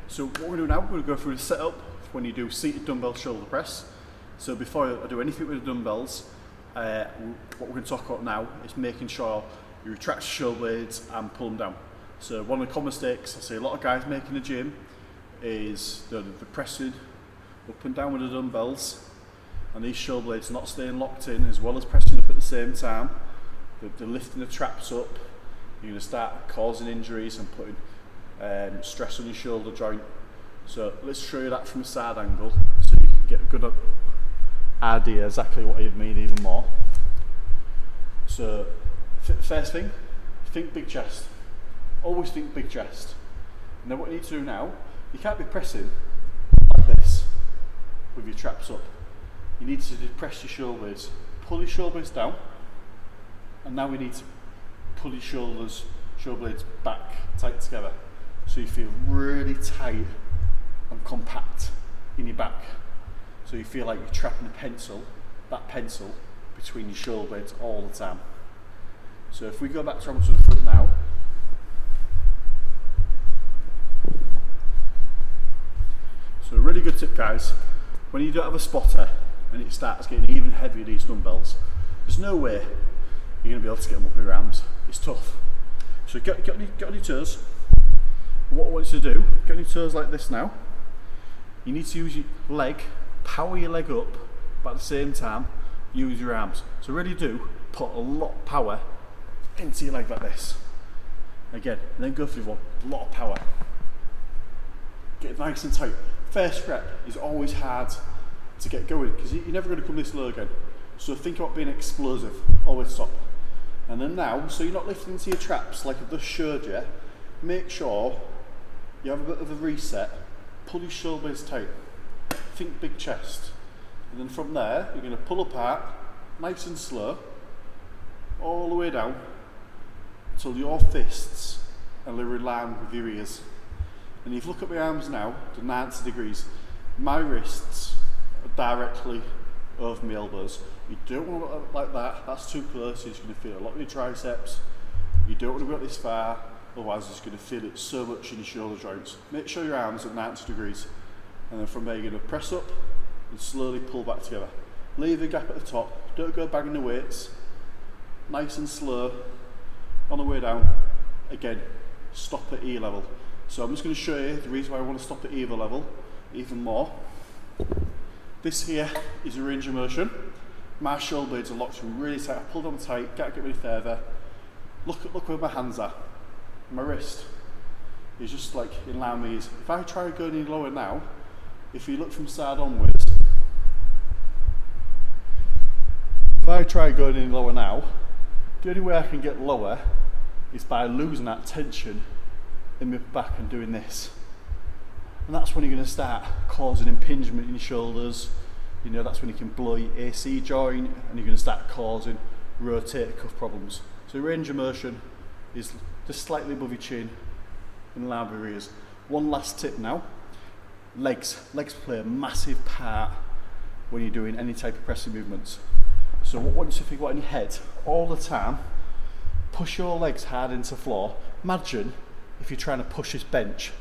So what we're going to do now, we're going to go through the setup when you do seated dumbbell shoulder press. So before I do anything with the dumbbells, what we're going to talk about now is making sure you retract your shoulder blades and pull them down. So one of the common mistakes I see a lot of guys make in the gym is they're pressing up and down with the dumbbells, and these shoulder blades are not staying locked in, as well as pressing up at the same time. They're lifting the traps up. You're going to start causing injuries and putting stress on your shoulder joint. So let's show you that from a side angle so you can get a good idea exactly what you've made even more. So first thing, think big chest. Always think big chest. And then what you need to do now, you can't be pressing like this with your traps up. You need to depress your shoulder blades. Pull your shoulder blades down, and now we need to pull your shoulder blades back tight together, so you feel really tight and compact in your back. So you feel like you're trapping that pencil between your shoulder blades all the time. So if we go back to the front now, so a really good tip, guys, when you don't have a spotter and it starts getting even heavier, these dumbbells, there's no way you're going to be able to get them up with your arms. It's tough. So get on your toes. What I want you to do, get on your toes like this now. You need to use your leg, power your leg up, but at the same time, use your arms. So really do put a lot of power into your leg like this. Again, and then go through one, a lot of power. Get it nice and tight. First rep is always hard to get going because you're never going to come this low again. So think about being explosive, always stop. And then now, so you're not lifting into your traps like I've just showed you, make sure you have a bit of a reset, pull your shoulder blades tight, think big chest. And then from there, you're going to pull apart, nice and slow, all the way down, until your fists are in line with your ears. And if you look at my arms now, to 90 degrees, my wrists are directly over my elbows. You don't want to look like that, that's too close, you're just going to feel a lot of your triceps. You don't want to go this far, otherwise you're just going to feel it so much in your shoulder joints. Make sure your arms are 90 degrees. And then from there you're going to press up and slowly pull back together. Leave a gap at the top, don't go banging the weights. Nice and slow, on the way down, again, stop at ear level. So I'm just going to show you the reason why I want to stop at ear level even more. This here is a range of motion. My shoulder blades are locked really tight. I pull them tight, can't get any further. Look where my hands are. My wrist is just like in line with these. If I try going any lower now, if you look from side onwards, if I try going any lower now, the only way I can get lower is by losing that tension in my back and doing this. And that's when you're going to start causing impingement in your shoulders. You know, that's when you can blow your AC joint and you're going to start causing rotator cuff problems. So range of motion is just slightly above your chin and line with your ears. One last tip now. Legs play a massive part when you're doing any type of pressing movements. So what I want you to think about in your head all the time, push your legs hard into the floor. Imagine if you're trying to push this bench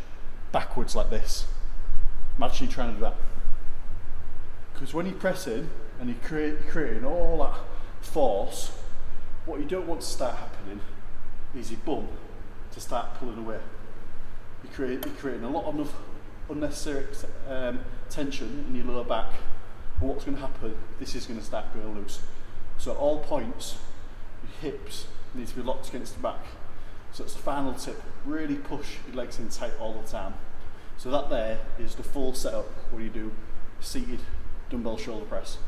backwards like this. Imagine you're trying to do that. Because when you're pressing and you're creating all that force, what you don't want to start happening is your bum to start pulling away. You're creating a lot of unnecessary tension in your lower back. And what's going to happen, this is going to start going loose. So at all points, your hips need to be locked against the back. So it's the final tip, really push your legs in tight all the time. So that there is the full setup when you do seated dumbbell shoulder press.